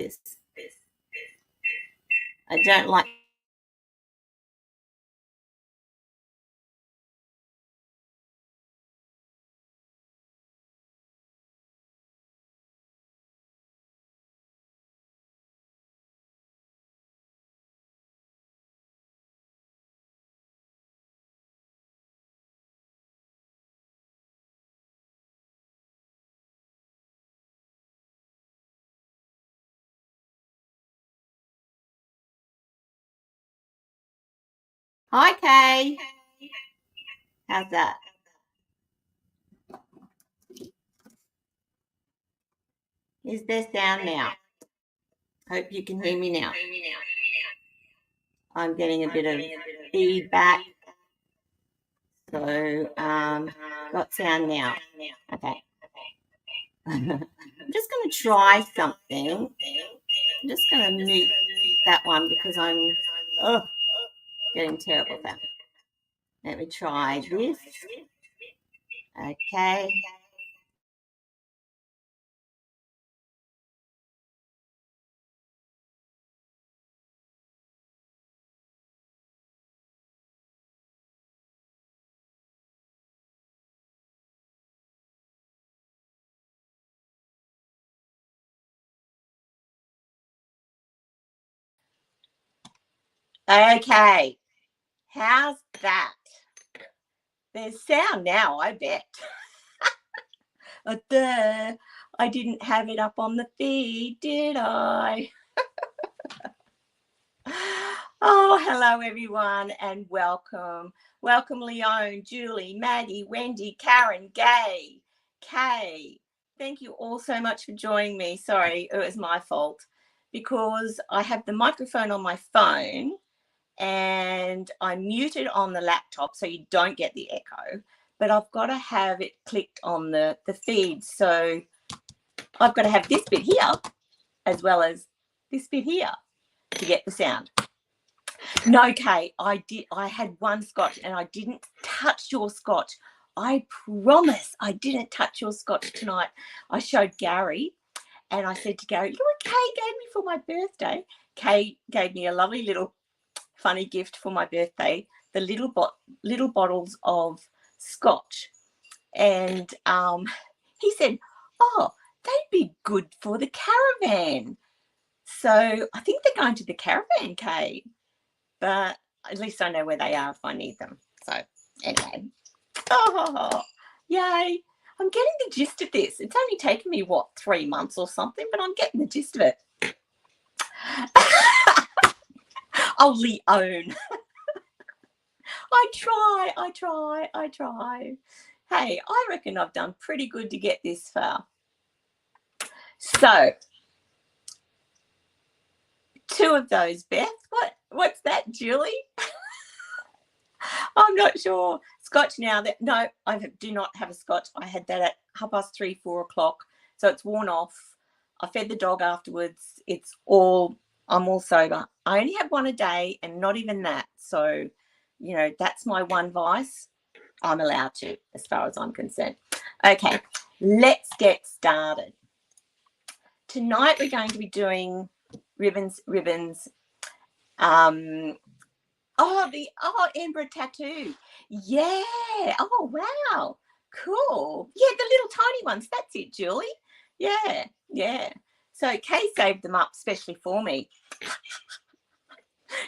this. I don't like. Hi, Kay. How's that? Is there sound now? Hope you can hear me now. I'm getting a bit of feedback. So, got sound now. Okay. I'm just going to try something. I'm just going to mute that one because I'm getting terrible sound. Let me try this. Okay. Okay. How's that? There's sound now, I bet. I didn't have it up on the feed, did I? Oh, hello everyone and welcome. Welcome Leone, Julie, Maddie, Wendy, Karen, Gay, Kay. Thank you all so much for joining me. Sorry, it was my fault because I have the microphone on my phone and I'm muted on the laptop so you don't get the echo, but I've got to have it clicked on the feed. So I've got to have this bit here as well as this bit here to get the sound. No, Kate, I had one scotch and I didn't touch your scotch. I promise I didn't touch your scotch tonight. I showed Gary and I said to Gary, look what Kay gave me for my birthday. Kay gave me a lovely little funny gift for my birthday, the little bottles of scotch. And he said, oh, they'd be good for the caravan. So I think they're going to the caravan, Kate. But at least I know where they are if I need them. So anyway, yay. I'm getting the gist of this. It's only taken me, 3 months or something, but I'm getting the gist of it. Oh, Leone. I try. Hey, I reckon I've done pretty good to get this far. So, 2 of those, Beth. What's that, Julie? I'm not sure. Scotch now. No, I do not have a scotch. I had that at 3:30, 4 o'clock. So it's worn off. I fed the dog afterwards. I'm all sober. I only have one a day and not even that. So, that's my one vice. I'm allowed to, as far as I'm concerned. Okay, let's get started. Tonight we're going to be doing ribbons. Amber tattoo. Yeah. Oh, wow. Cool. Yeah, the little tiny ones. That's it, Julie. Yeah. So Kay saved them up specially for me.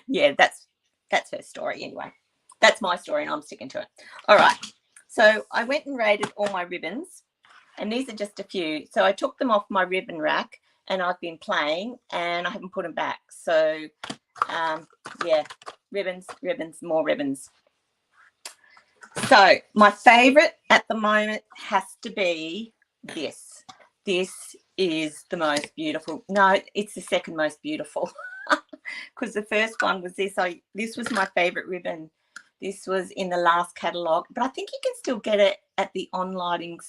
Yeah, that's her story anyway. That's my story and I'm sticking to it. All right. So I went and raided all my ribbons, and these are just a few. So I took them off my ribbon rack and I've been playing and I haven't put them back. So, yeah, ribbons, more ribbons. So my favorite at the moment has to be this. This is the most beautiful. No, it's the second most beautiful because the first one was this. This was my favorite ribbon. This was in the last catalogue, but I think you can still get it at the online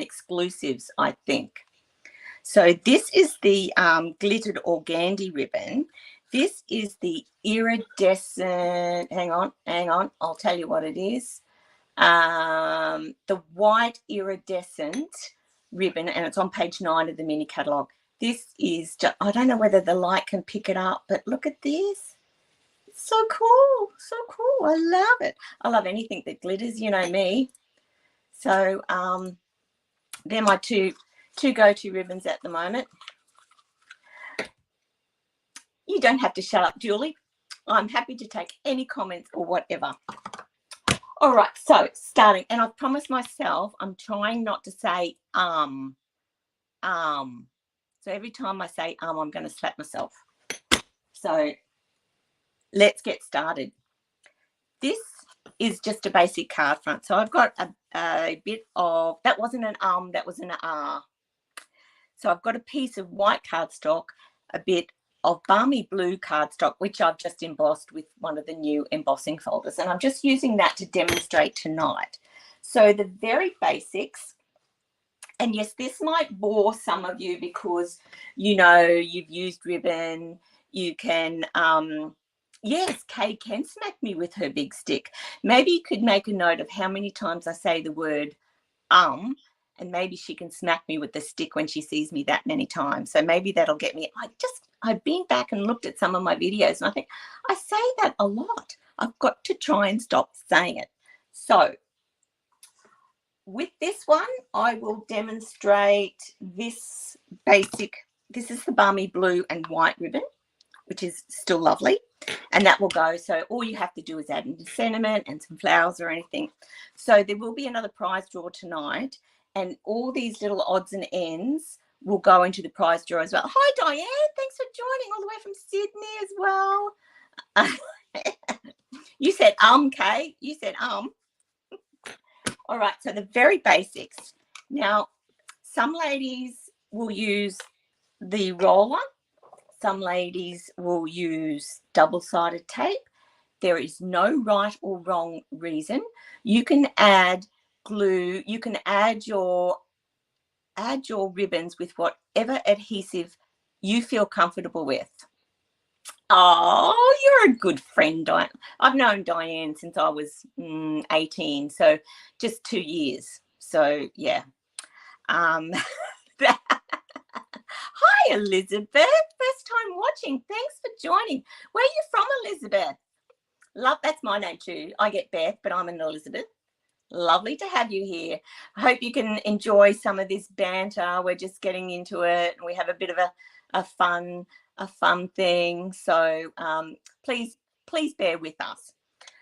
exclusives, I think. So this is the glittered organdy ribbon. This is the iridescent, hang on, I'll tell you what it is. The white iridescent ribbon, and it's on page 9 of the mini catalogue. This is just, I don't know whether the light can pick it up, but look at this. It's so cool. So cool. I love it. I love anything that glitters, you know me. So they're my two go-to ribbons at the moment. You don't have to shut up, Julie. I'm happy to take any comments or whatever. All right, so starting, and I've promised myself I'm trying not to say So every time I say I'm going to slap myself. So let's get started. This is just a basic card front. So I've got a bit of, that wasn't an that was an R. So I've got a piece of white cardstock, a bit of balmy blue cardstock, which I've just embossed with one of the new embossing folders. And I'm just using that to demonstrate tonight. So the very basics, and yes, this might bore some of you because, you know, you've used ribbon, you can, yes, Kay can smack me with her big stick. Maybe you could make a note of how many times I say the word and maybe she can smack me with the stick when she sees me that many times. So maybe that'll get me. I've been back and looked at some of my videos and I think I say that a lot. I've got to try and stop saying it. So with this one, I will demonstrate this basic. This is the balmy blue and white ribbon, which is still lovely. And that will go. So all you have to do is add in the sentiment and some flowers or anything. So there will be another prize draw tonight. And all these little odds and ends will go into the prize draw as well. Hi, Diane. Thanks for joining all the way from Sydney as well. You said Kay. You said All right. So the very basics. Now, some ladies will use the roller. Some ladies will use double-sided tape. There is no right or wrong reason. You can add glue. You can add your ribbons with whatever adhesive you feel comfortable with. Oh, you're a good friend, Diane. I've known Diane since I was 18, so just 2 years. So yeah. Hi, Elizabeth. First time watching. Thanks for joining. Where are you from, Elizabeth? Love, that's my name too. I get Beth, but I'm an Elizabeth. Lovely to have you here. I hope you can enjoy some of this banter. We're just getting into it. We have a bit of a fun thing. So please bear with us.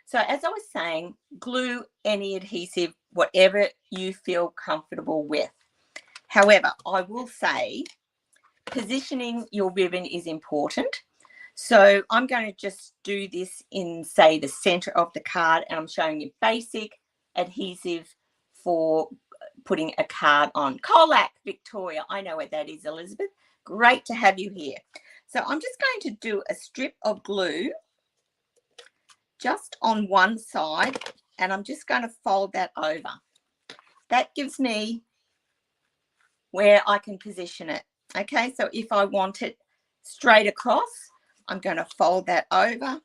So as I was saying, glue any adhesive, whatever you feel comfortable with. However, I will say positioning your ribbon is important. So I'm going to just do this in, say, the center of the card, and I'm showing you basic adhesive for putting a card on. Colac, Victoria. I know where that is, Elizabeth. Great to have you here. So I'm just going to do a strip of glue just on one side, and I'm just going to fold that over. That gives me where I can position it. Okay, so if I want it straight across, I'm going to fold that over,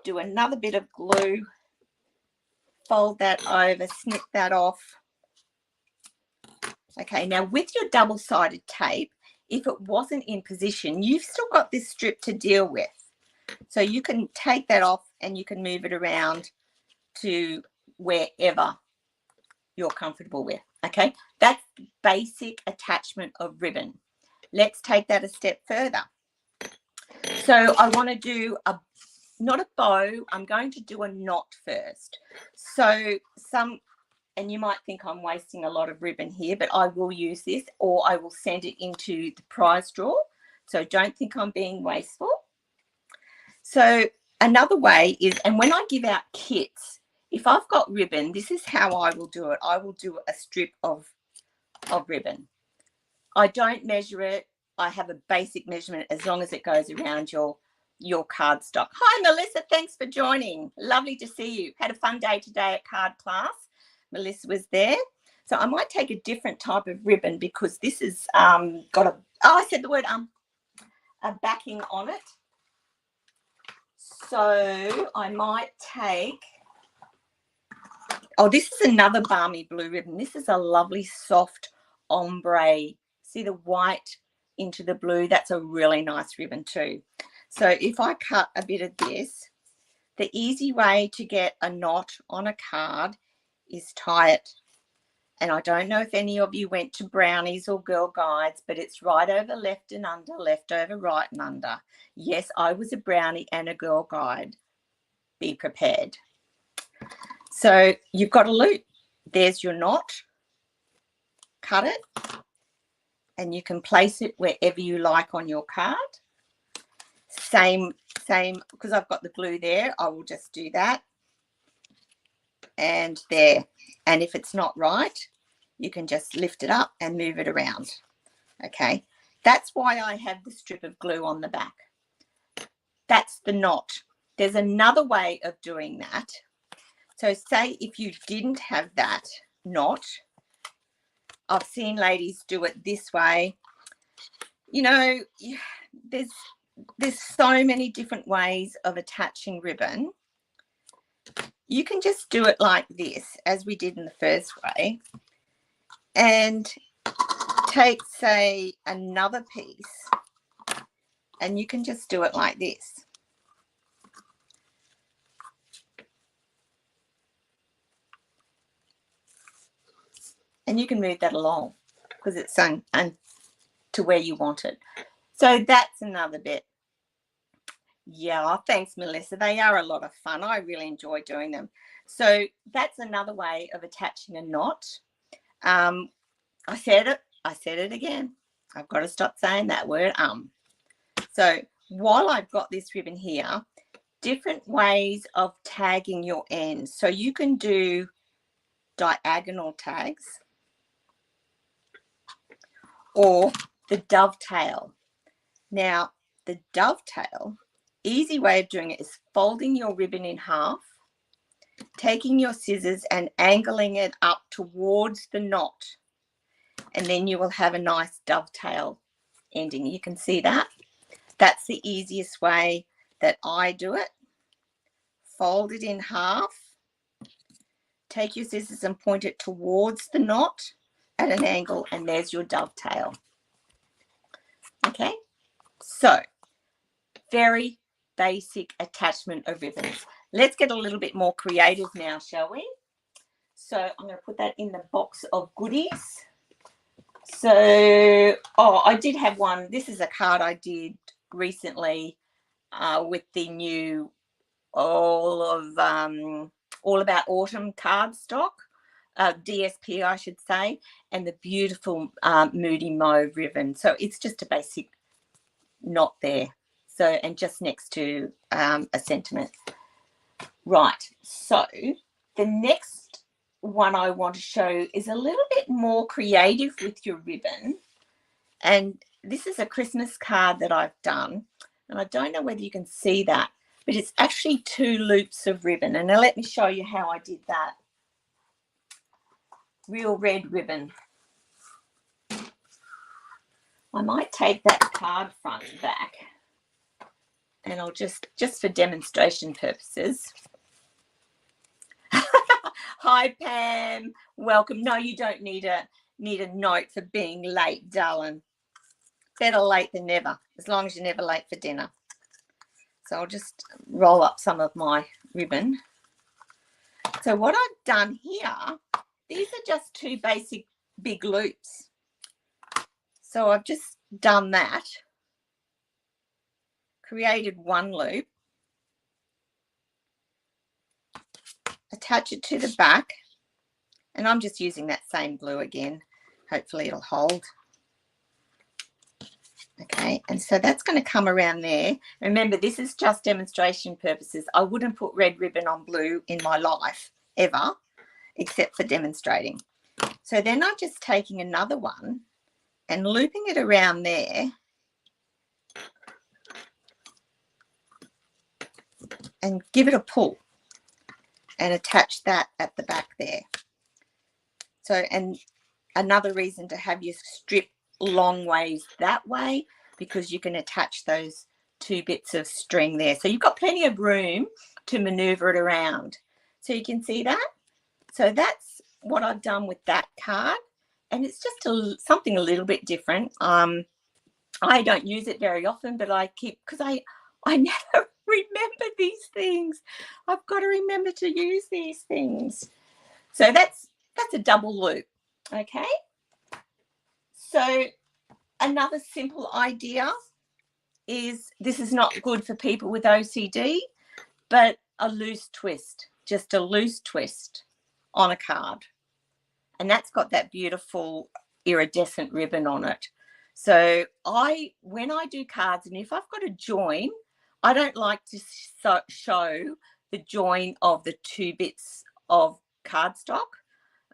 do another bit of glue, fold that over, snip that off. Okay, now with your double-sided tape, if it wasn't in position, you've still got this strip to deal with. So you can take that off and you can move it around to wherever you're comfortable with. Okay, that's basic attachment of ribbon. Let's take that a step further. So I want to do not a bow, I'm going to do a knot first. So and you might think I'm wasting a lot of ribbon here, but I will use this, or I will send it into the prize draw. So don't think I'm being wasteful. So another way is, and when I give out kits, if I've got ribbon, this is how I will do it. I will do a strip of ribbon. I don't measure it. I have a basic measurement as long as it goes around your cardstock. Hi, Melissa. Thanks for joining. Lovely to see you. Had a fun day today at card class. Melissa was there. So I might take a different type of ribbon because this has got I said the word a backing on it. So I might take, this is another balmy blue ribbon. This is a lovely soft ombre. See the white into the blue, that's a really nice ribbon too. So if I cut a bit of this, the easy way to get a knot on a card is tie it. And I don't know if any of you went to brownies or Girl Guides, but it's right over left and under, left over right and under. Yes, I was a brownie and a Girl Guide. Be prepared. So you've got a loop. There's your knot. Cut it. And you can place it wherever you like on your card. Same, because I've got the glue there, I will just do that. And there. And if it's not right, you can just lift it up and move it around. Okay. That's why I have the strip of glue on the back. That's the knot. There's another way of doing that. So say if you didn't have that knot, I've seen ladies do it this way. You know, there's so many different ways of attaching ribbon. You can just do it like this, as we did in the first way, and take, say, another piece, and you can just do it like this. And you can move that along because it's sewn to where you want it. So that's another bit. Yeah, thanks, Melissa. They are a lot of fun. I really enjoy doing them. So that's another way of attaching a knot. I said it again. I've got to stop saying that word. So while I've got this ribbon here, different ways of tagging your ends. So you can do diagonal tags or the dovetail. Now, the dovetail, easy way of doing it is folding your ribbon in half, taking your scissors and angling it up towards the knot, and then you will have a nice dovetail ending. You can see that. That's the easiest way that I do it. Fold it in half, take your scissors and point it towards the knot at an angle, and there's your dovetail. Okay, so very basic attachment of ribbons. Let's get a little bit more creative now, shall we? So I'm going to put that in the box of goodies. So, I did have one. This is a card I did recently with the new All About Autumn cardstock, DSP I should say, and the beautiful Moody Mauve ribbon. So it's just a basic knot there. So, and just next to a sentiment. Right, so the next one I want to show is a little bit more creative with your ribbon. And this is a Christmas card that I've done. And I don't know whether you can see that, but it's actually 2 loops of ribbon. And now let me show you how I did that. Real red ribbon. I might take that card front back, and I'll just for demonstration purposes. Hi Pam, welcome. No, you don't need a note for being late, darling. Better late than never, as long as you're never late for dinner. So I'll just roll up some of my ribbon. So what I've done here, these are just 2 basic big loops. So I've just done that, created 1 loop, attach it to the back, and I'm just using that same glue again. Hopefully it'll hold. Okay, and so that's going to come around there. Remember, this is just demonstration purposes. I wouldn't put red ribbon on blue in my life, ever, except for demonstrating. So then I'm just taking another one and looping it around there and give it a pull and attach that at the back there. So, and another reason to have your strip long ways that way, because you can attach those 2 bits of string there. So you've got plenty of room to maneuver it around. So you can see that. So that's what I've done with that card. And it's just something a little bit different. I don't use it very often, but I keep, because I never remember these things. I've got to remember to use these things. So that's a double loop. Okay. So another simple idea is, this is not good for people with OCD, but a loose twist, just a loose twist on a card. And that's got that beautiful iridescent ribbon on it. So when I do cards, and if I've got a join, I don't like to show the join of the two bits of cardstock.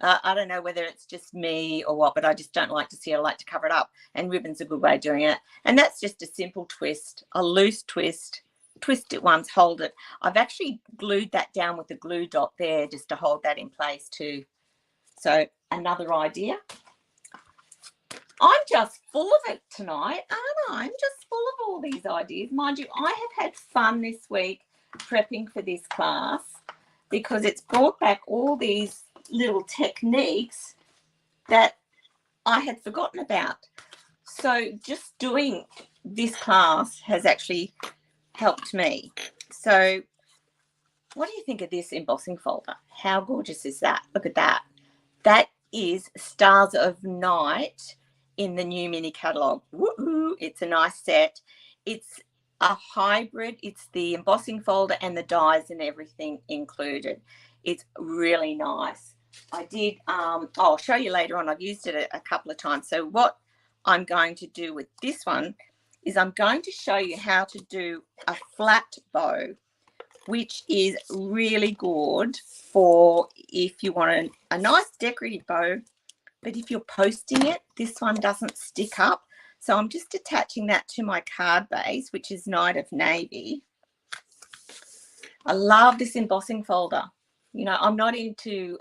I don't know whether it's just me or what, but I just don't like to see it. I like to cover it up, and ribbon's a good way of doing it. And that's just a simple twist, a loose twist. Twist it once, hold it. I've actually glued that down with the glue dot there just to hold that in place too. So another idea. I'm just full of it tonight, aren't I? I'm just full of all these ideas. Mind you, I have had fun this week prepping for this class, because it's brought back all these little techniques that I had forgotten about. So just doing this class has actually helped me. So what do you think of this embossing folder? How gorgeous is that? Look at that. That is Stars of Night in the new mini catalogue. Woohoo! It's a nice set. It's a hybrid. It's the embossing folder and the dies and everything included. It's really nice. I did, I'll show you later on. I've used it a couple of times. So what I'm going to do with this one is I'm going to show you how to do a flat bow, which is really good for if you want a nice decorative bow, but if you're posting it, this one doesn't stick up. So I'm just attaching that to my card base, which is Night of Navy. I love this embossing folder. You know, I'm not into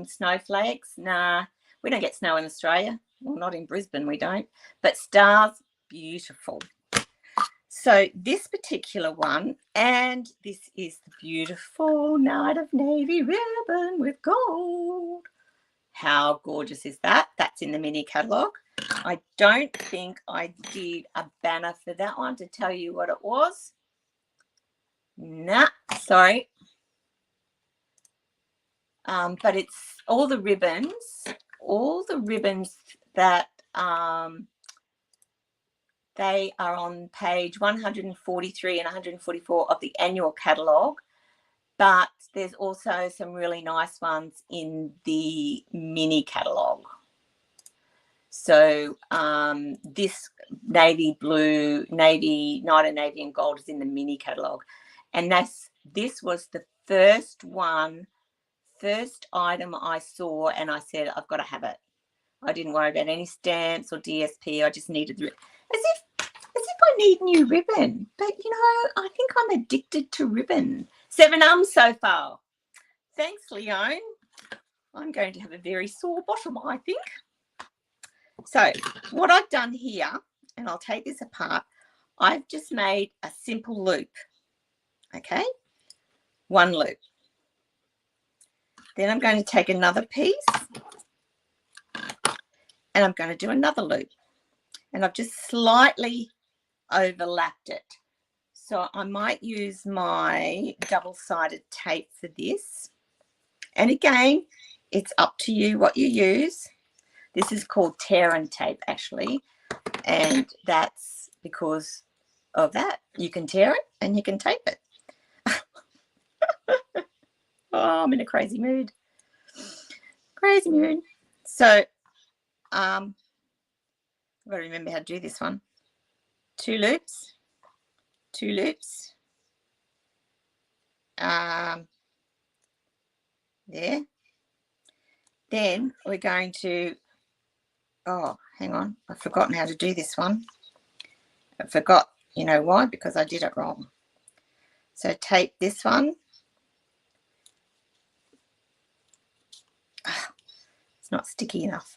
snowflakes. Nah, we don't get snow in Australia. Well, not in Brisbane, we don't. But stars, beautiful. So this particular one, and this is the beautiful Night of Navy ribbon with gold. How gorgeous is that? That's in the mini catalogue. I don't think I did a banner for that one to tell you what it was. Nah, sorry. But it's all the ribbons that they are on page 143 and 144 of the annual catalogue, but there's also some really nice ones in the mini catalogue. So this navy blue, navy, Night of Navy and gold is in the mini catalogue. And this was the first item I saw, and I said, I've got to have it. I didn't worry about any stamps or DSP. I just needed as if I need new ribbon. But, you know, I think I'm addicted to ribbon. 7 so far. Thanks, Leone. I'm going to have a very sore bottom, I think. So what I've done here, and I'll take this apart, I've just made a simple loop. Okay, one loop. Then I'm going to take another piece and I'm going to do another loop. And I've just slightly overlapped it. So I might use my double-sided tape for this. And again, it's up to you what you use. This is called tear and tape, actually. And that's because of that. You can tear it and you can tape it. Oh, I'm in a crazy mood. Crazy mood. So I've got to remember how to do this one. 2 loops. 2 loops. There. Then we're going to, oh, hang on. I've forgotten how to do this one. I forgot. You know why? Because I did it wrong. So tape this one. It's not sticky enough.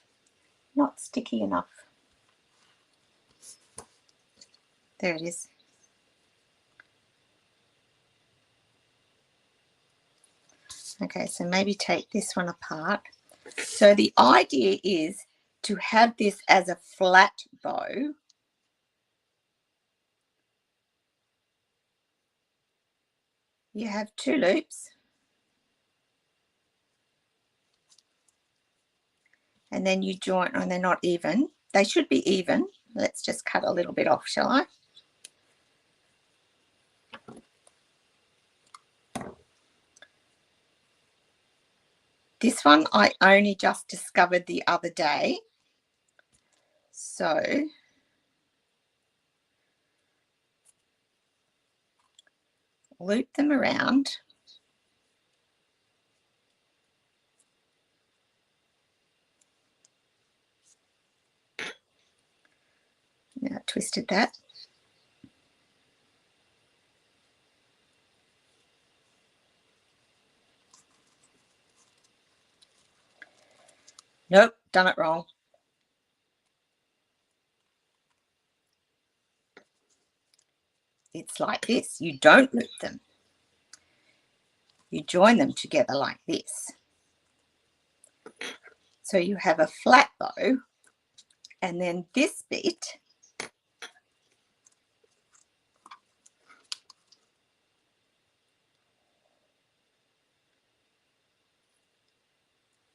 Not sticky enough. There it is. Okay, so maybe take this one apart. So the idea is to have this as a flat bow you have 2 loops, and then you join, and they're not even. They should be even. Let's just cut a little bit off, shall I? This one I only just discovered the other day. So loop them around. Now I twisted that. Nope, done it wrong. It's like this. You don't loop them. You join them together like this. So you have a flat bow, and then this bit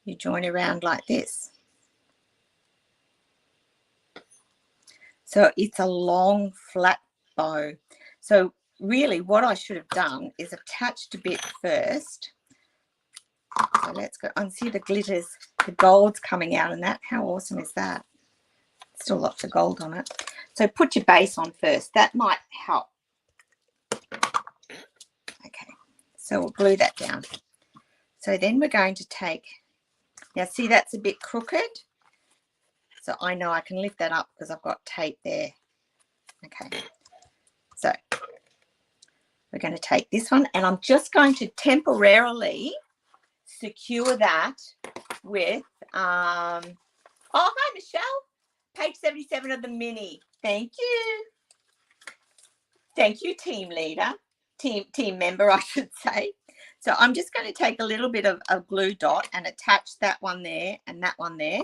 you join around like this. So it's a long flat bow. So really what I should have done is attached a bit first. So let's go and see the glitters, the gold's coming out in that. How awesome is that? Still lots of gold on it. So put your base on first. That might help. Okay, so we'll glue that down. So then we're going to take, now see that's a bit crooked. So I know I can lift that up because I've got tape there. Okay, so we're going to take this one, and I'm just going to temporarily secure that with, oh, hi, Michelle. Page 77 of the mini. Thank you. Thank you, team leader, team member, I should say. So I'm just going to take a little bit of a glue dot and attach that one there and that one there.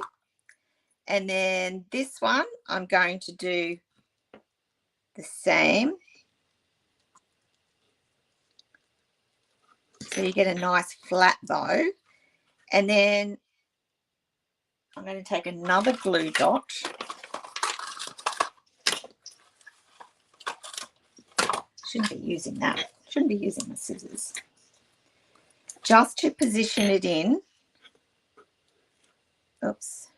And then this one, I'm going to do the same. So you get a nice flat bow. And then I'm going to take another glue dot. Shouldn't be using that. Shouldn't be using the scissors. Just to position it in. Oops.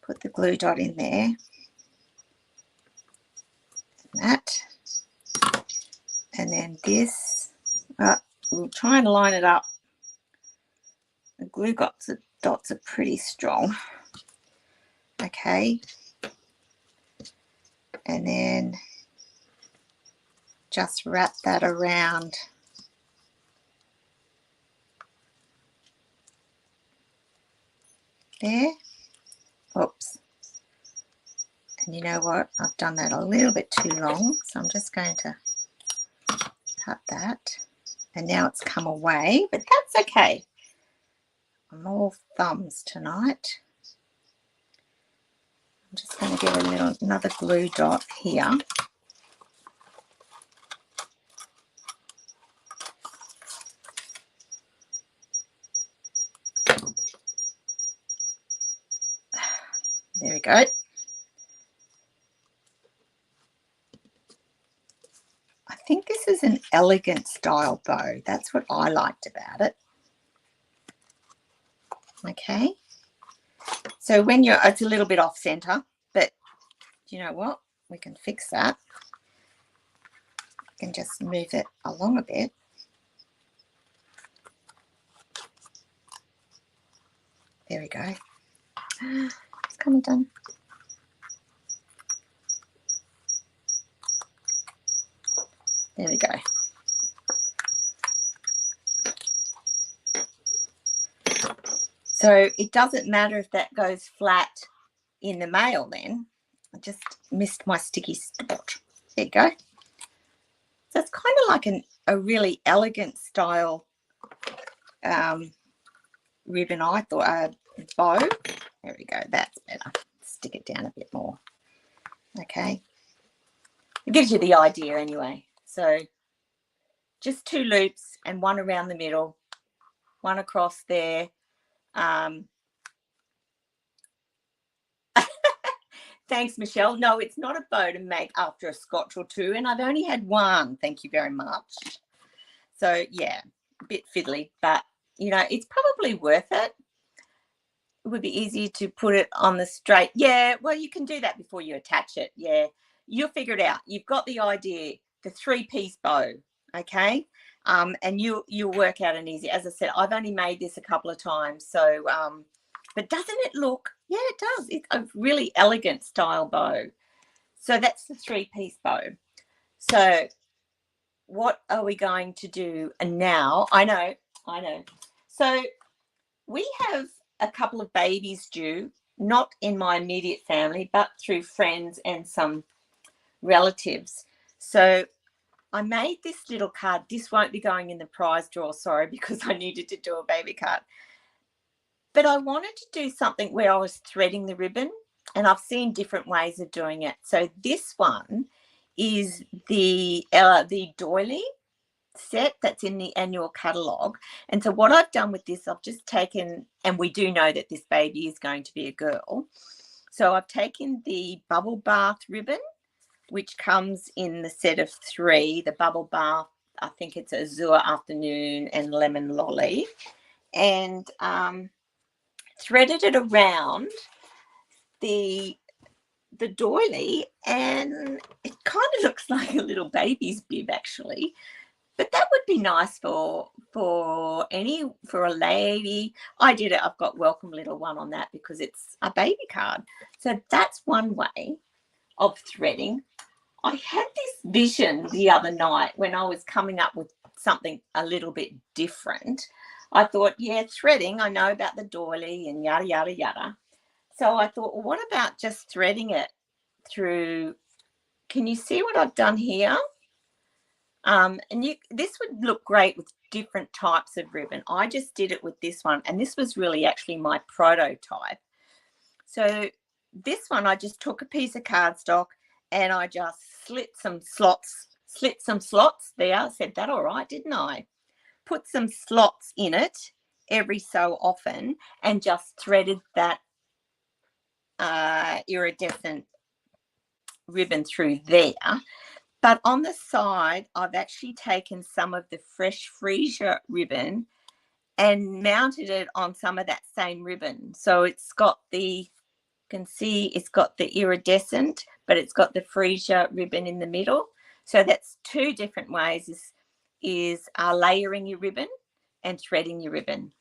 Put the glue dot in there. And that. And then this. We'll try and line it up. The glue dots are pretty strong. Okay. And then just wrap that around there. Oops. And you know what? I've done that a little bit too long, so I'm just going to cut that. And now it's come away, but that's okay. I'm all thumbs tonight. I'm just going to give another glue dot here. There we go. I think this is an elegant style bow. That's what I liked about it. Okay. So when it's a little bit off center, but you know what? We can fix that. I can just move it along a bit. There we go. It's kind of done. There we go. So it doesn't matter if that goes flat in the mail then. I just missed my sticky spot. There you go. So it's kind of like a really elegant style ribbon, I thought, bow. There we go. That's better. Stick it down a bit more. Okay. It gives you the idea anyway. So just 2 loops and one around the middle, one across there. Thanks, Michelle. No, it's not a bow to make after a scotch or two, and I've only had one. Thank you very much. So yeah, a bit fiddly, but you know, it's probably worth it. It would be easier to put it on the straight. Yeah, well, you can do that before you attach it. Yeah, you'll figure it out. You've got the idea, the 3-piece bow, okay? And you'll work out an easy. As I said, I've only made this a couple of times, so but doesn't it look? Yeah, it does. It's a really elegant style bow. So that's the 3-piece bow. So what are we going to do now? I know. So we have a couple of babies due, not in my immediate family, but through friends and some relatives. So I made this little card. This won't be going in the prize draw, sorry, because I needed to do a baby card. But I wanted to do something where I was threading the ribbon, and I've seen different ways of doing it. So this one is the doily set that's in the annual catalogue. And so what I've done with this, I've just taken, and we do know that this baby is going to be a girl. So I've taken the bubble bath ribbon, which comes in the set of 3, the bubble bath, I think it's Azure Afternoon and Lemon Lolly, and threaded it around the doily, and it kind of looks like a little baby's bib actually, but that would be nice for a lady. I did it. I've got welcome little one on that because it's a baby card. So that's one way of threading. I had this vision the other night when I was coming up with something a little bit different. I thought, yeah, threading, I know about the doily and yada, yada, yada. So I thought, well, what about just threading it through? Can you see what I've done here? And this would look great with different types of ribbon. I just did it with this one, and this was really actually my prototype. So this one, I just took a piece of cardstock and I just slit some slots there. I said that all right, didn't I? Put some slots in it every so often and just threaded that iridescent ribbon through there. But on the side, I've actually taken some of the fresh freesia ribbon and mounted it on some of that same ribbon. So it's got you can see it's got the iridescent, but it's got the freesia ribbon in the middle. So that's 2 different ways is layering your ribbon and threading your ribbon.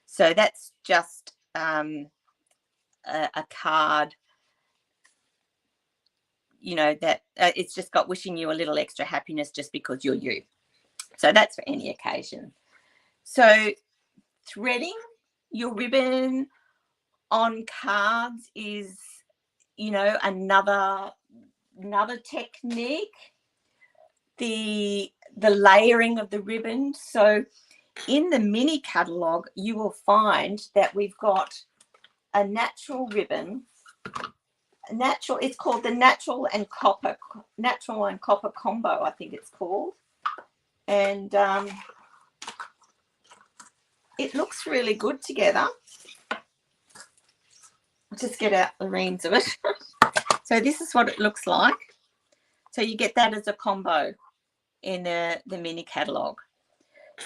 So that's just a card, you know, that it's just got wishing you a little extra happiness just because you're you. So that's for any occasion. So threading your ribbon on cards is, you know, another technique. The layering of the ribbon. So in the mini catalogue, you will find that we've got a natural ribbon. It's called the natural and copper combo, I think it's called. And it looks really good together. I'll just get out the reams of it. So this is what it looks like. So you get that as a combo in the mini catalogue.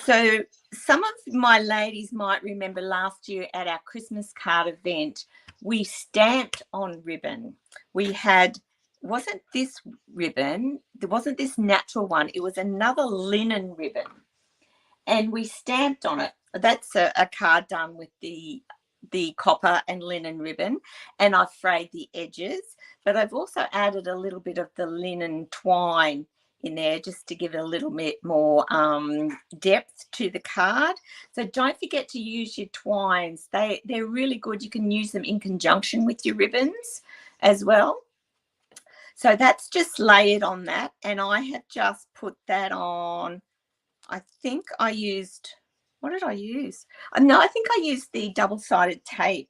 So some of my ladies might remember last year at our Christmas card event, we stamped on ribbon. We had, wasn't this ribbon, there wasn't this natural one, it was another linen ribbon. And we stamped on it. That's a card done with the copper and linen ribbon, and I've frayed the edges, but I've also added a little bit of the linen twine in there just to give it a little bit more depth to the card. So don't forget to use your twines. They're really good. You can use them in conjunction with your ribbons as well. So that's just layered on that, and I have just put that on. I think I used, what did I use? No, I think I used the double-sided tape,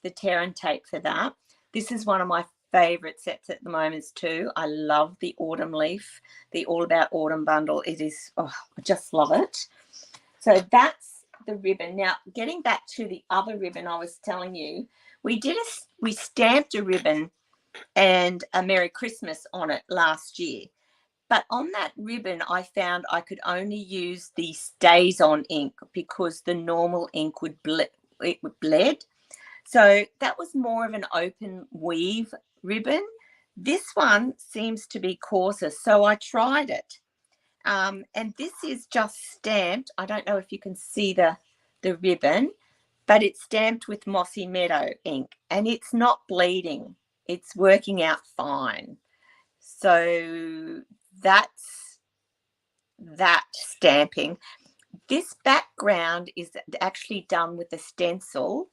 the tear and tape for that. This is one of my favorite sets at the moment too. I love the autumn leaf, the All About Autumn bundle. It is, oh, I just love it. So that's the ribbon. Now, getting back to the other ribbon I was telling you, we stamped a ribbon and a Merry Christmas on it last year. But on that ribbon, I found I could only use the Stays On ink because the normal ink would bled. So that was more of an open weave ribbon. This one seems to be coarser, so I tried it. And this is just stamped. I don't know if you can see the ribbon, but it's stamped with Mossy Meadow ink, and it's not bleeding. It's working out fine. So that's that stamping. This background is actually done with a stencil,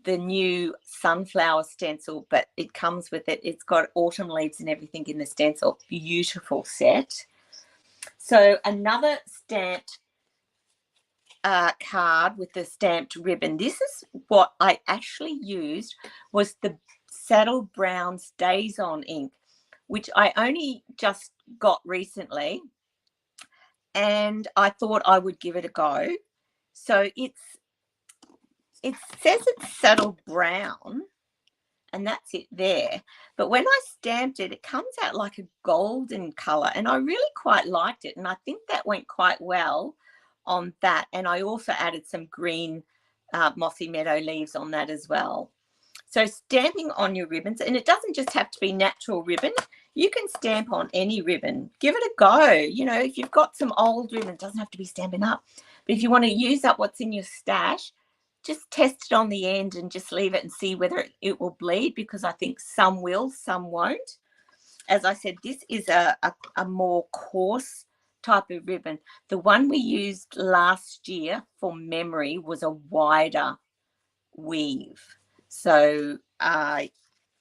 the new sunflower stencil, but it comes with it. It's got autumn leaves and everything in the stencil. Beautiful set. So another stamped card with the stamped ribbon. This is what I actually used, was the Saddle Brown Stays On ink, which I only just got recently, and I thought I would give it a go. So it says it's Saddle Brown, and that's it there. But when I stamped it, it comes out like a golden color, and I really quite liked it, and I think that went quite well on that. And I also added some green Mossy Meadow leaves on that as well. So stamping on your ribbons, and it doesn't just have to be natural ribbon. You can stamp on any ribbon. Give it a go. You know, if you've got some old ribbon, it doesn't have to be stamping up. But if you want to use up what's in your stash, just test it on the end and just leave it and see whether it will bleed, because I think some will, some won't. As I said, this is a more coarse type of ribbon. The one we used last year for memory was a wider weave. So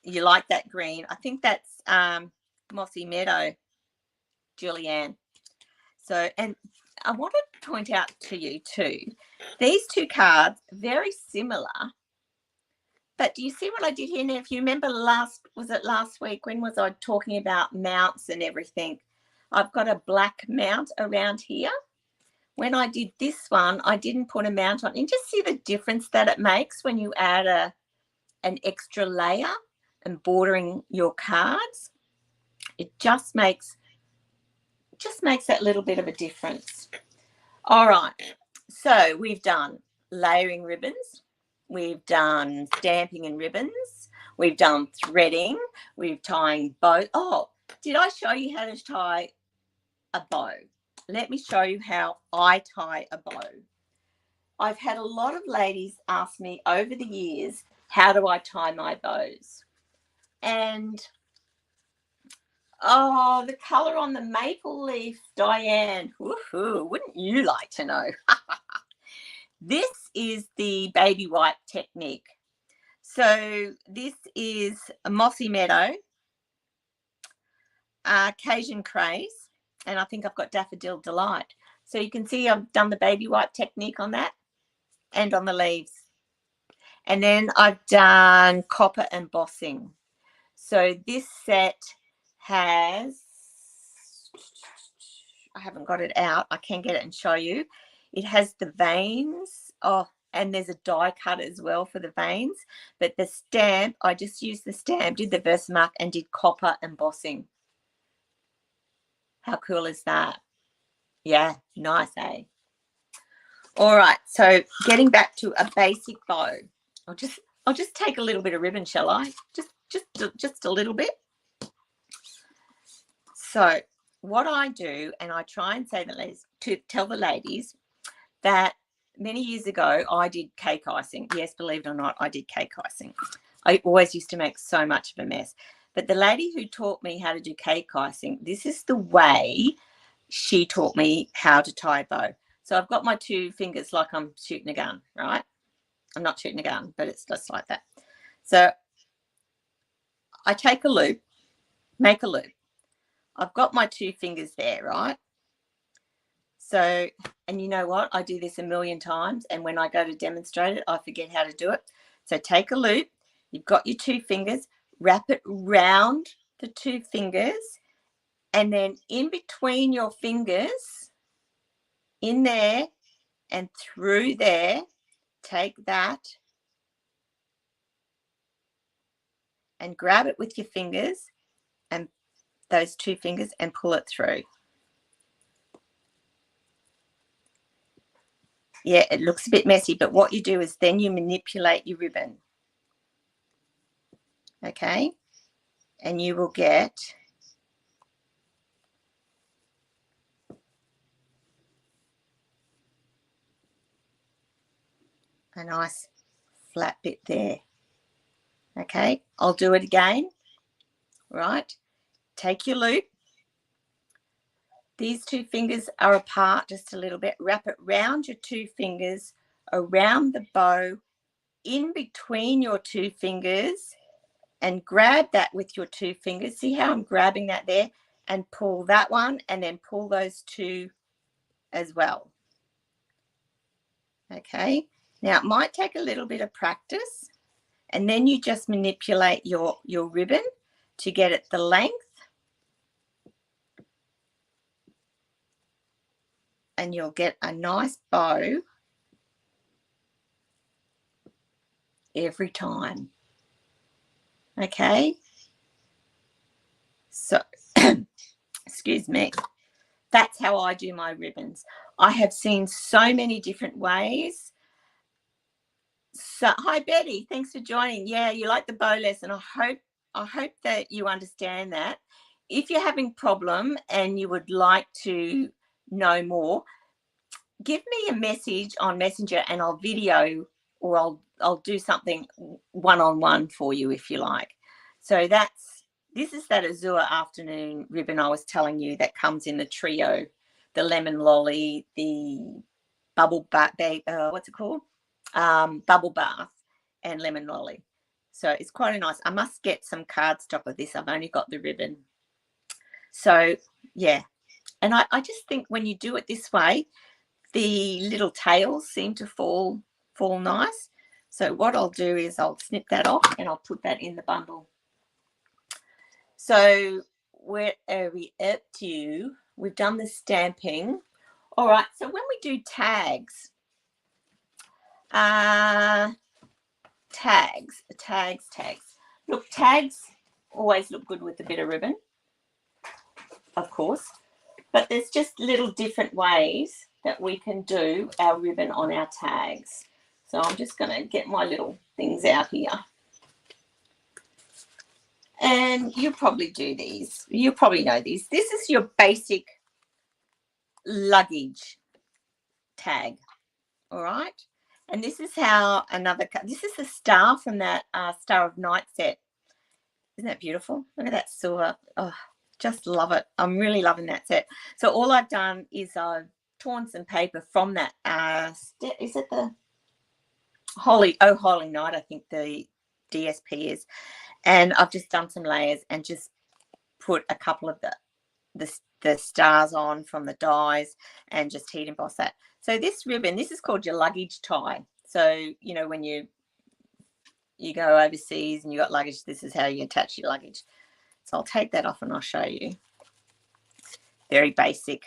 you like that green. I think that's Mossy Meadow, Julianne. So, and I want to point out to you too, these two cards, very similar. But do you see what I did here? Now, if you remember last week, when was I talking about mounts and everything? I've got a black mount around here. When I did this one, I didn't put a mount on. And just see the difference that it makes when you add an extra layer and bordering your cards. It just makes that little bit of a difference. All right, so we've done layering ribbons, we've done stamping and ribbons, we've done threading, we've tying bow. Oh, did I show you how to tie a bow? Let me show you how I tie a bow. I've had a lot of ladies ask me over the years, how do I tie my bows? And oh, the colour on the maple leaf, Diane. Woohoo, wouldn't you like to know? This is the baby white technique. So this is a Mossy Meadow, Cajun Craze, and I think I've got Daffodil Delight. So you can see I've done the baby white technique on that and on the leaves. And then I've done copper embossing. So this set has, I haven't got it out. I can get it and show you. It has the veins. Oh, and there's a die cut as well for the veins. But the stamp, I just used the stamp, did the Versamark, and did copper embossing. How cool is that? Yeah, nice, eh? All right, so getting back to a basic bow. I'll just take a little bit of ribbon, shall I? Just a little bit. So what I do, and I try and say to tell the ladies that many years ago I did cake icing. Yes, believe it or not, I did cake icing. I always used to make so much of a mess. But the lady who taught me how to do cake icing, this is the way she taught me how to tie a bow. So I've got my two fingers like I'm shooting a gun, right? I'm not shooting a gun, but it's just like that. So I take a loop, make a loop. I've got my two fingers there, right? So, and you know what? I do this a million times, and when I go to demonstrate it, I forget how to do it. So take a loop. You've got your two fingers. wrap it round the two fingers, and then in between your fingers, in there and through there, take that and grab it with your fingers, and those two fingers, and pull it through. Yeah, it looks a bit messy, but what you do is then you manipulate your ribbon. Okay, and you will get a nice flat bit there. Okay, I'll do it again. Right, take your loop. These two fingers are apart just a little bit. Wrap it round your two fingers, around the bow, in between your two fingers, and grab that with your two fingers. See how I'm grabbing that there? And pull that one, and then pull those two as well. Okay, now it might take a little bit of practice, and then you just manipulate your ribbon to get it the length, and you'll get a nice bow every time. Okay, so excuse me, that's how I do my ribbons. I have seen so many different ways. So hi Betty, thanks for joining. Yeah, you like the bow lesson. I hope that you understand that. If you're having a problem and you would like to know more, give me a message on Messenger and I'll video, or I'll do something one-on-one for you if you like. So this is that Azure afternoon ribbon I was telling you that comes in the trio, the lemon lolly, the bubble bath, what's it called? Bubble bath and lemon lolly. So it's quite a nice. I must get some cardstock of this. I've only got the ribbon. So yeah, and I just think when you do it this way, the little tails seem to fall nice. So what I'll do is I'll snip that off and I'll put that in the bundle. So where are we up to? We've done the stamping. All right, so when we do tags, tags. Look, tags always look good with a bit of ribbon, of course, but there's just little different ways that we can do our ribbon on our tags. So I'm just going to get my little things out here. And you probably do these. You probably know these. This is your basic luggage tag, all right? And this is how this is the star from that Star of Night set. Isn't that beautiful? Look at that silver. Oh, just love it. I'm really loving that set. So all I've done is I've torn some paper from that. Is it the Holy Night? I think the DSP is. And I've just done some layers and just put a couple of the stars on from the dies and just heat emboss that. So this ribbon, this is called your luggage tie. So, you know, when you go overseas and you got luggage, this is how you attach your luggage. So I'll take that off and I'll show you. Very basic.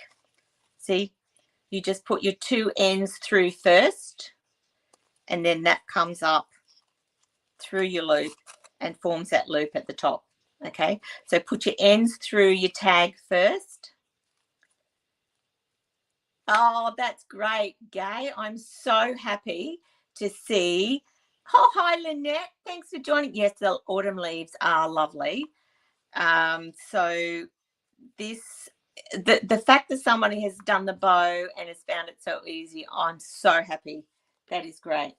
See, you just put your two ends through first, and then that comes up through your loop and forms that loop at the top. Okay, so put your ends through your tag first. Oh, that's great, Gay. I'm so happy to see. Oh, hi, Lynette. Thanks for joining. Yes, the autumn leaves are lovely. So the fact that somebody has done the bow and has found it so easy, I'm so happy. That is great.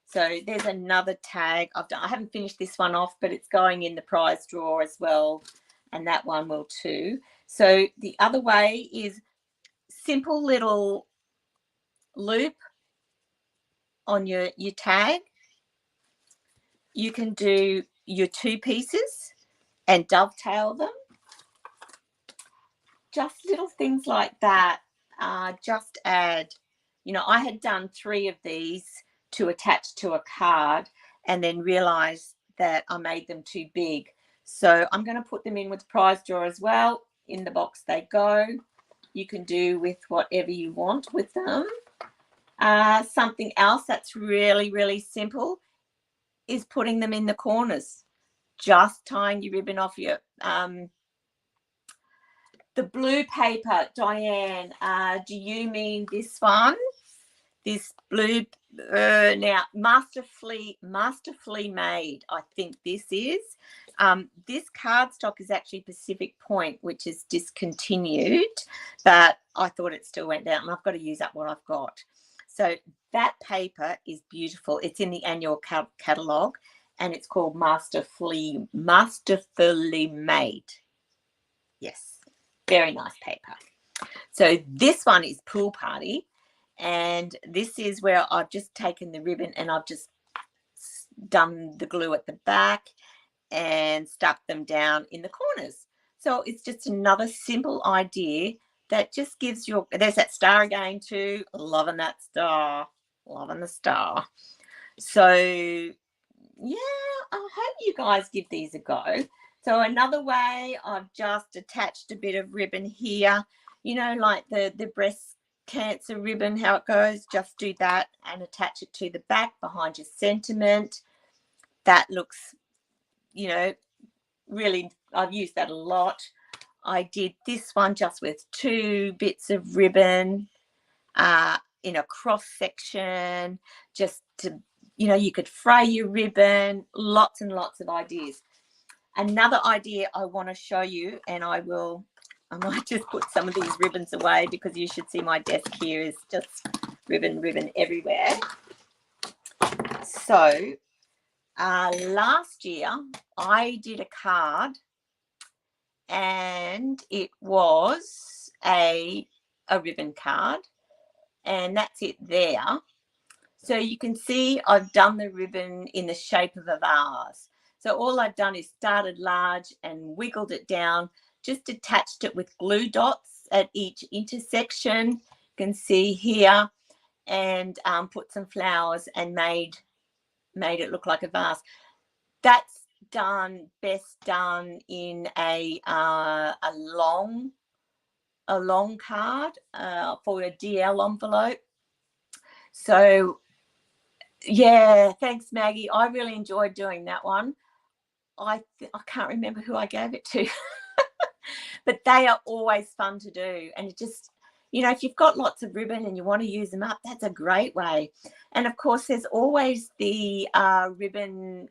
So there's another tag I've done. I haven't finished this one off, but it's going in the prize drawer as well, and that one will too. So the other way is simple little loop on your tag. You can do your two pieces and dovetail them. Just little things like that. Just add, you know, I had done 3 of these to attach to a card and then realized that I made them too big. So I'm going to put them in with the prize drawer as well. In the box they go. You can do with whatever you want with them. Something else that's really, really simple is putting them in the corners. Just tying your ribbon off your the blue paper. Diane, do you mean this one? This blue, now masterfully made, I think this is. This cardstock is actually Pacific Point, which is discontinued, but I thought it still went down, and I've got to use up what I've got. So that paper is beautiful. It's in the annual catalogue, and it's called Masterfully Made. Yes, very nice paper. So this one is Pool Party, and this is where I've just taken the ribbon and I've just done the glue at the back and stuck them down in the corners. So it's just another simple idea that just gives your, there's that star again too, loving that star, loving the star. So yeah, I hope you guys give these a go. So another way, I've just attached a bit of ribbon here, you know, like the breast cancer ribbon, how it goes. Just do that and attach it to the back behind your sentiment. That looks, you know, really, I've used that a lot. I did this one just with 2 bits of ribbon in a cross section, just to, you know, you could fray your ribbon. Lots and lots of ideas. Another idea I want to show you, and I might just put some of these ribbons away because you should see my desk here is just ribbon everywhere. So last year I did a card, and it was a ribbon card, and that's it there. So you can see I've done the ribbon in the shape of a vase. So all I've done is started large and wiggled it down, just attached it with glue dots at each intersection. You can see here, and put some flowers and made it look like a vase. That's best done in a long card for a DL envelope. So yeah, thanks Maggie. I really enjoyed doing that one. I can't remember who I gave it to, but they are always fun to do. And it just, you know, if you've got lots of ribbon and you want to use them up, that's a great way. And of course, there's always the ribbon.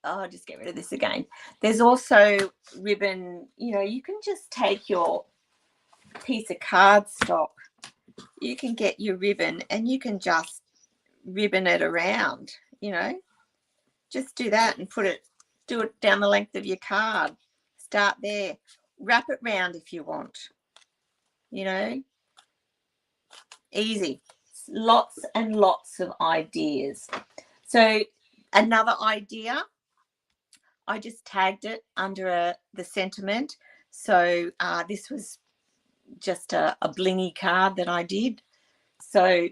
I'll just get rid of this again. There's also ribbon, you know, you can just take your piece of cardstock, you can get your ribbon and you can just ribbon it around, you know, just do that and do it down the length of your card. Start there, wrap it round if you want, you know, easy. Lots and lots of ideas. So another idea, I just tagged it under the sentiment. So this was just a blingy card that I did. So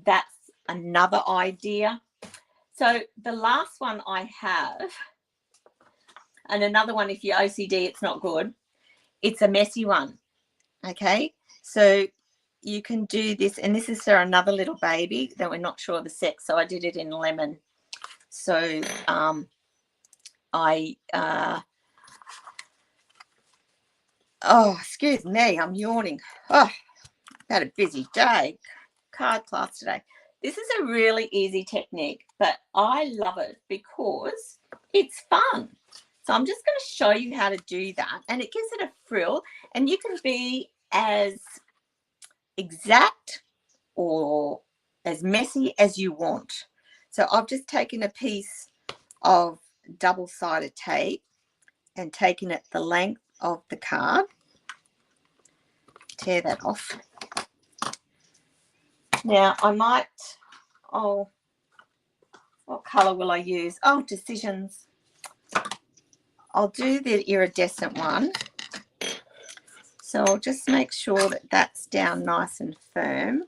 that's another idea. So the last one I have, and another one, if you're OCD, it's not good. It's a messy one. Okay. So you can do this, and this is for another little baby that we're not sure of the sex. So I did it in lemon. So oh, excuse me, I'm yawning. Oh, had a busy day. Card class today. This is a really easy technique, but I love it because it's fun. So I'm just going to show you how to do that, and it gives it a frill, and you can be as exact or as messy as you want. So I've just taken a piece of double-sided tape and taken it the length of the card. Tear that off. Now I might, oh, what colour will I use? Oh, decisions. I'll do the iridescent one. So I'll just make sure that that's down nice and firm.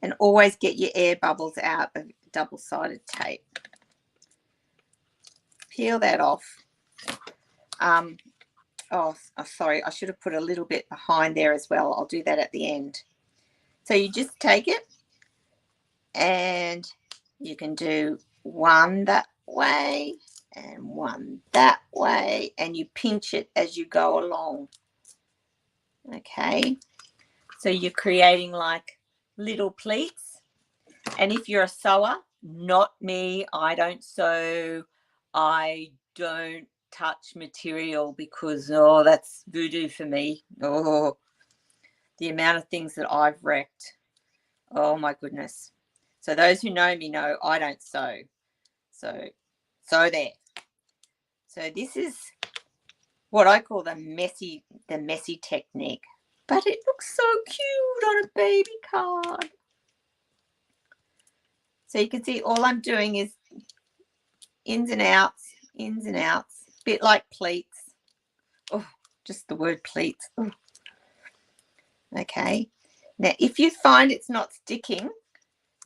And always get your air bubbles out of double-sided tape. peel that off. Oh, sorry, I should have put a little bit behind there as well. I'll do that at the end. So you just take it and you can do one that way and one that way, and you pinch it as you go along. Okay, so you're creating like little pleats. And if you're a sewer, not me, I don't sew, I don't touch material because, oh, that's voodoo for me. Oh, the amount of things that I've wrecked. Oh my goodness. So those who know me know I don't sew. So there. So this is what I call the messy technique. But it looks so cute on a baby card. So you can see all I'm doing is ins and outs, a bit like pleats. Oh, just the word pleats. Oh. Okay. Now, if you find it's not sticking,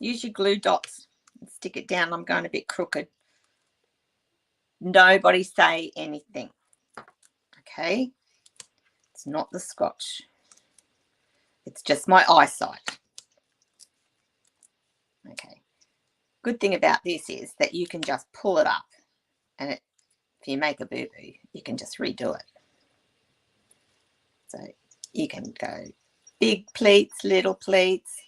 use your glue dots and stick it down. I'm going a bit crooked. Nobody say anything. Okay. It's not the scotch. It's just my eyesight. Okay. Good thing about this is that you can just pull it up, and if you make a boo-boo, you can just redo it. So you can go big pleats, little pleats,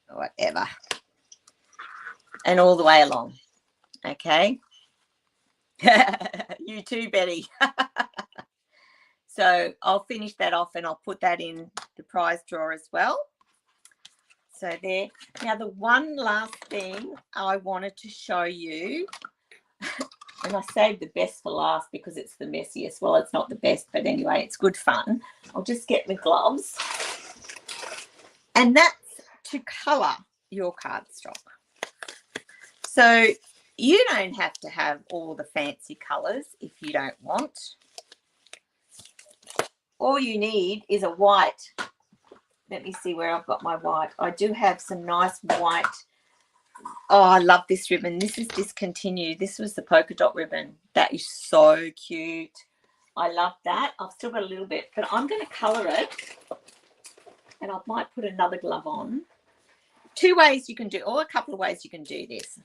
whatever, and all the way along. Okay. You too, Betty. So I'll finish that off and I'll put that in the prize drawer as well. So there. Now the one last thing I wanted to show you, and I saved the best for last because it's the messiest. Well, it's not the best, but anyway, it's good fun. I'll just get my gloves. And that's to colour your cardstock. So you don't have to have all the fancy colours if you don't want. All you need is a white. Let me see where I've got my white. I do have some nice white. Oh, I love this ribbon. This is discontinued. This was the polka dot ribbon. That is so cute. I love that. I've still got a little bit, but I'm going to colour it. And I might put another glove on. Two ways you can do, or a couple of ways you can do this.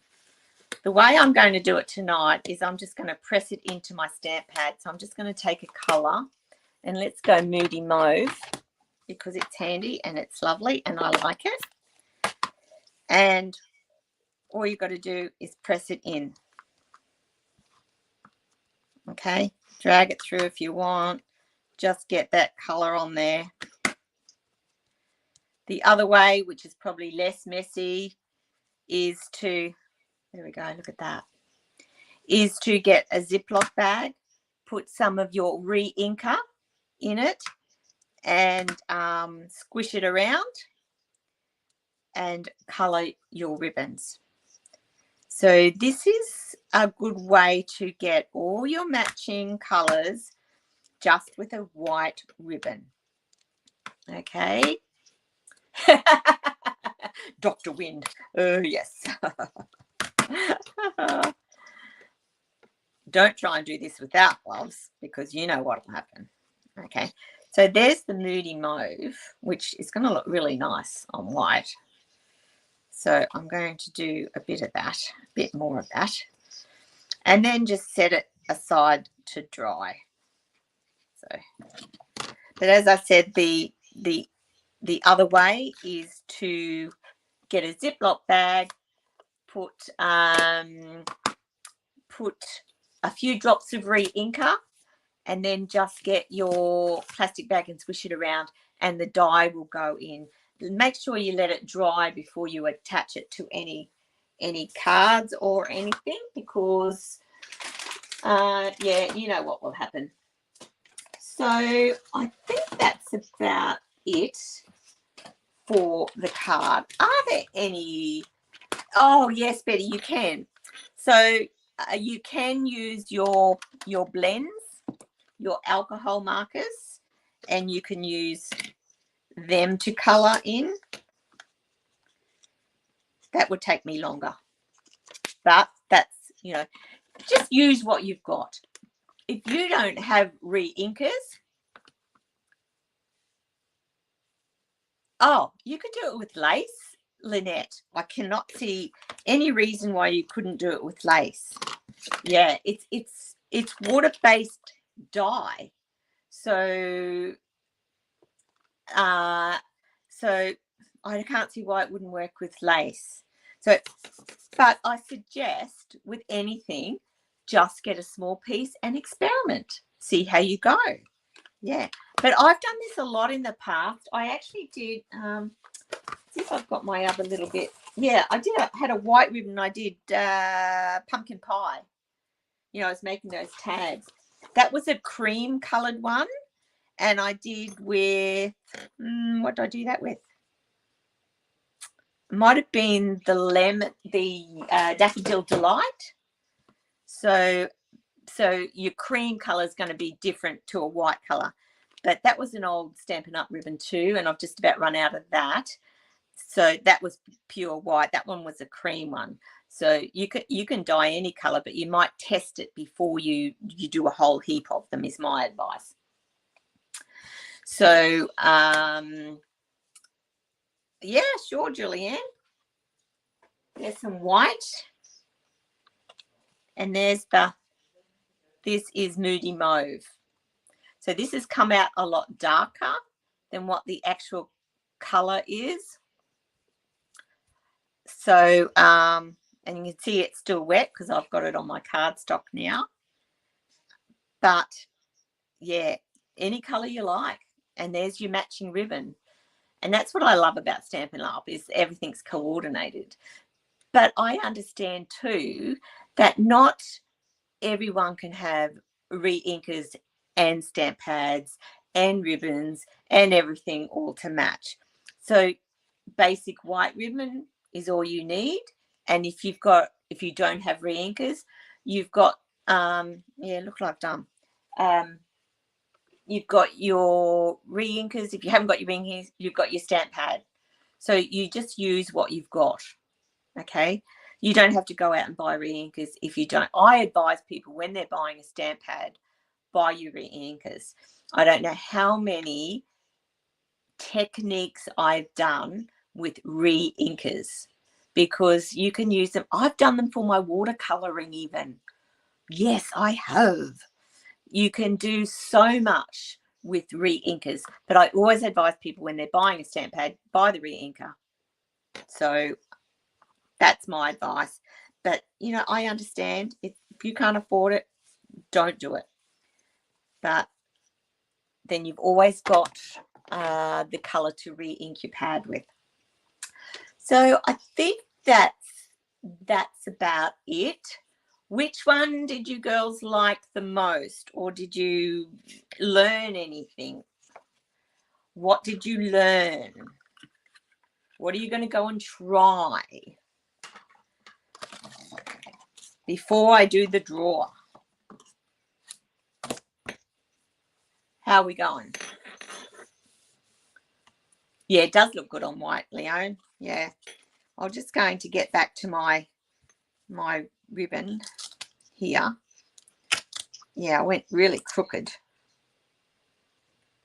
The way I'm going to do it tonight is I'm just going to press it into my stamp pad. So I'm just going to take a colour, and let's go Moody Mauve because it's handy and it's lovely and I like it. And all you've got to do is press it in. Okay, drag it through if you want. Just get that colour on there. The other way, which is probably less messy, is to, there we go, look at that, is to get a Ziploc bag, put some of your re-inker in it and squish it around and colour your ribbons. So this is a good way to get all your matching colours just with a white ribbon. Okay. Dr. Wind. Oh, yes. Don't try and do this without gloves because you know what will happen. Okay. So there's the Moody Mauve, which is going to look really nice on white. So I'm going to do a bit of that, a bit more of that, and then just set it aside to dry. So, but as I said, the other way is to get a Ziploc bag, put a few drops of re-inker, and then just get your plastic bag and squish it around, and the dye will go in. Make sure you let it dry before you attach it to any cards or anything, because yeah, you know what will happen. So I think that's about it for the card. Are there any? Oh yes, Betty, you can. So you can use your blends, your alcohol markers, and you can use them to colour in. That would take me longer, but that's just use what you've got. If you don't have re-inkers, you could do it with lace, Lynette. I cannot see any reason why you couldn't do it with lace. Yeah, it's water-based dye. So I can't see why it wouldn't work with lace. So, but I suggest with anything, just get a small piece and experiment. See how you go. Yeah, but I've done this a lot in the past. I actually did, see if I've got my other little bit. Yeah, I had a white ribbon. I did pumpkin pie. I was making those tags. That was a cream coloured one. And I did with, what did I do that with? Might have been the Daffodil Delight. So your cream colour is going to be different to a white colour. But that was an old Stampin' Up ribbon too, and I've just about run out of that. So that was pure white. That one was a cream one. So you can dye any colour, but you might test it before you do a whole heap of them, is my advice. So, yeah, sure, Julianne. There's some white. And this is Moody Mauve. So this has come out a lot darker than what the actual colour is. So, and you can see it's still wet because I've got it on my cardstock now. But, yeah, any colour you like. And there's your matching ribbon. And that's what I love about Stampin' Up, is everything's coordinated. But I understand too that not everyone can have re-inkers and stamp pads and ribbons and everything all to match. So basic white ribbon is all you need. And if you don't have re-inkers, you've got look what I've done. You've got your re-inkers. If you haven't got your re-inkers, you've got your stamp pad. So you just use what you've got, okay? You don't have to go out and buy re-inkers if you don't. I advise people when they're buying a stamp pad, buy your re-inkers. I don't know how many techniques I've done with re-inkers because you can use them. I've done them for my watercolouring even. Yes, I have. You can do so much with re-inkers, but I always advise people when they're buying a stamp pad, buy the re-inker. So that's my advice. But, I understand if you can't afford it, don't do it. But then you've always got the colour to re-ink your pad with. So I think that's about it. Which one did you girls like the most, or did you learn anything? What did you learn? What are you going to go and try before I do the draw? How are we going? Yeah, it does look good on white, Leone. Yeah. I'm just going to get back to my ribbon here. Yeah, I went really crooked.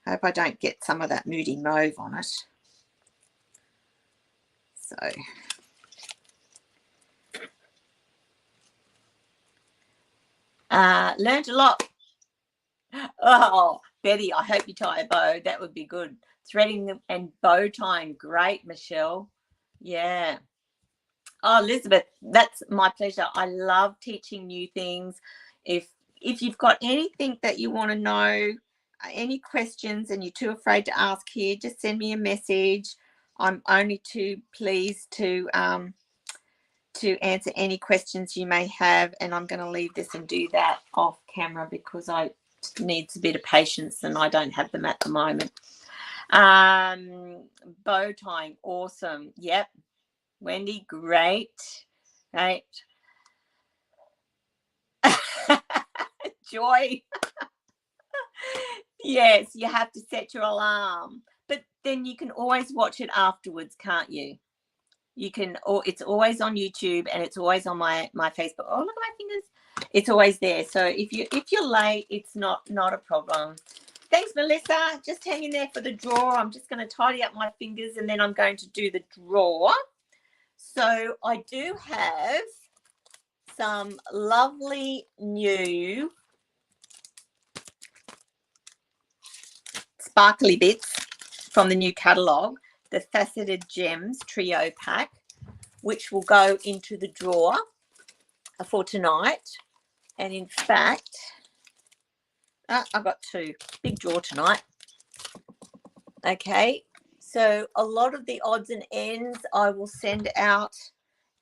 Hope I don't get some of that Moody Mauve on it. So learned a lot. Oh, Betty, I hope you tie a bow. That would be good. Threading and bow tying, great, Michelle. Yeah. Oh, Elizabeth, that's my pleasure. I love teaching new things. If you've got anything that you want to know, any questions, and you're too afraid to ask here, just send me a message. I'm only too pleased to answer any questions you may have, and I'm going to leave this and do that off camera because I needs a bit of patience and I don't have them at the moment. Bow tying, awesome. Yep. Wendy, great. Right. Joy. Yes, you have to set your alarm, but then you can always watch it afterwards, can't you? You can, or it's always on YouTube, and it's always on my Facebook. Oh, look at my fingers. It's always there. So if you're late, it's not a problem. Thanks, Melissa. Just hanging there for the drawer. I'm just going to tidy up my fingers, and then I'm going to do the drawer. So I do have some lovely new sparkly bits from the new catalogue, the Faceted Gems Trio Pack, which will go into the drawer for tonight. And in fact, I've got two. Big drawer tonight. Okay, so a lot of the odds and ends I will send out,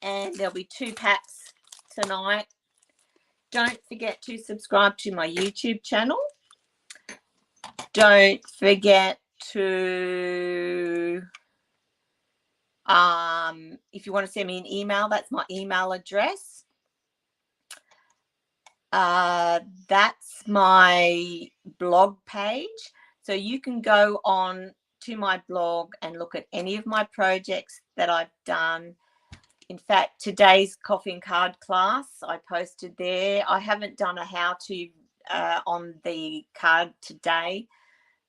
and there'll be 2 packs tonight. Don't forget to subscribe to my YouTube channel. Don't forget to, if you want to send me an email, that's my email address. That's my blog page. So you can go on to my blog and look at any of my projects that I've done. In fact, today's coffee and card class I posted there. I haven't done a how-to on the card today,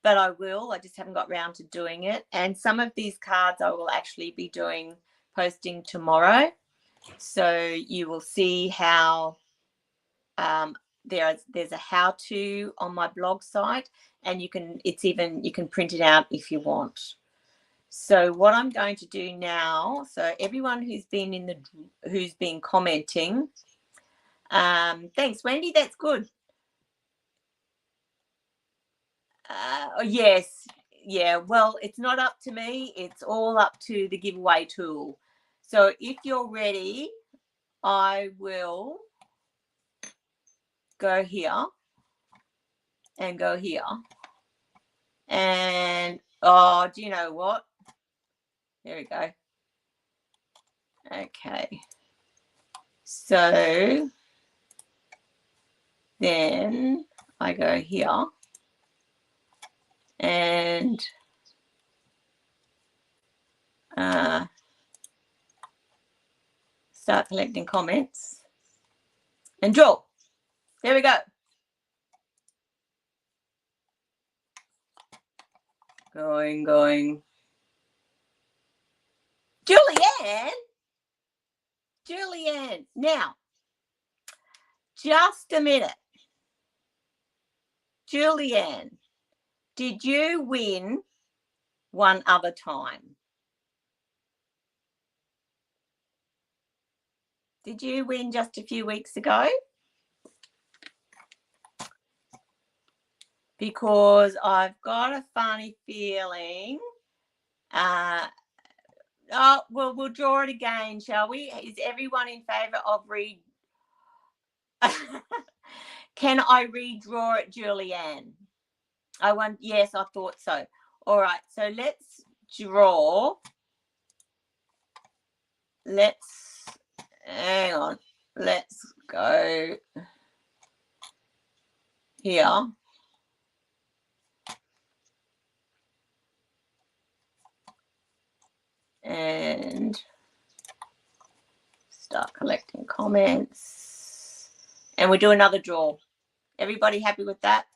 but I will. I just haven't got round to doing it. And some of these cards I will actually be posting tomorrow. So you will see how there's a how-to on my blog site, and you can print it out if you want. So what I'm going to do now, so everyone who's been commenting, thanks, Wendy, that's good. Yes, yeah, well, it's not up to me, it's all up to the giveaway tool. So if you're ready, I will go here and go here. And oh, do you know what? There we go. Okay. So then I go here and start collecting comments and draw. There we go. Going. Julianne, now, just a minute. Julianne, did you win one other time? Did you win just a few weeks ago? Because I've got a funny feeling. Oh, well, we'll draw it again, shall we? Is everyone in favour of Can I redraw it, Julianne? Yes, I thought so. All right, so let's draw. Hang on. Let's go here. And start collecting comments. And we do another draw. Everybody happy with that?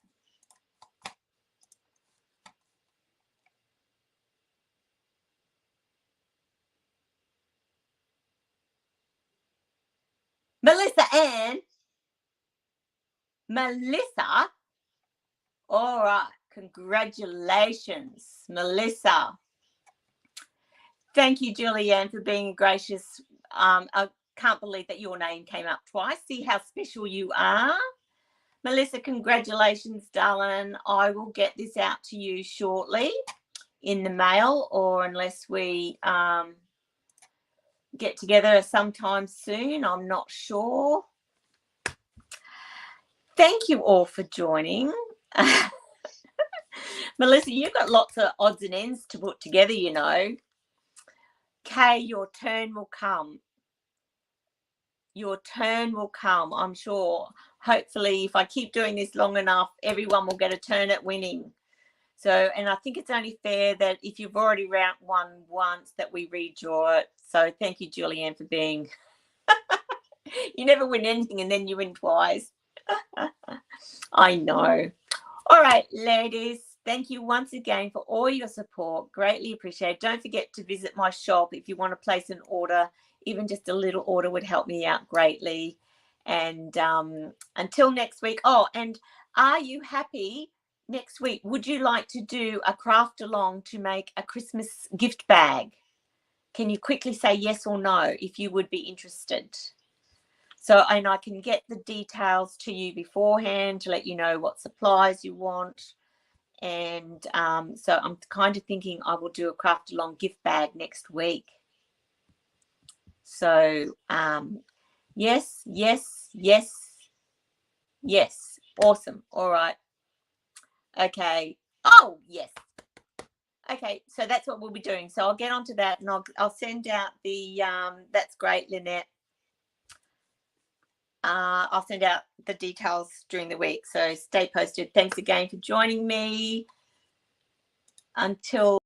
Melissa. All right. Congratulations, Melissa. Thank you, Julianne, for being gracious. I can't believe that your name came up twice. See how special you are. Melissa, congratulations, darling. I will get this out to you shortly in the mail, or unless we get together sometime soon. I'm not sure. Thank you all for joining. Melissa, you've got lots of odds and ends to put together, you know. Kay, your turn will come. Your turn will come, I'm sure. Hopefully, if I keep doing this long enough, everyone will get a turn at winning. So, and I think it's only fair that if you've already won once, that we redraw it. So thank you, Julianne, for being, you never win anything and then you win twice. I know. All right, ladies, thank you once again for all your support. Greatly appreciate it. Don't forget to visit my shop if you want to place an order. Even just a little order would help me out greatly. And until next week. Oh, and are you happy next week? Would you like to do a craft along to make a Christmas gift bag? Can you quickly say yes or no if you would be interested? So, and I can get the details to you beforehand to let you know what supplies you want. And so I'm kind of thinking I will do a craft along gift bag next week. So yes, yes, yes, yes. Awesome. All right. Okay. Oh, yes. Okay, so that's what we'll be doing. So I'll get onto that and I'll send out the that's great, Lynette. I'll send out the details during the week. So stay posted. Thanks again for joining me. Until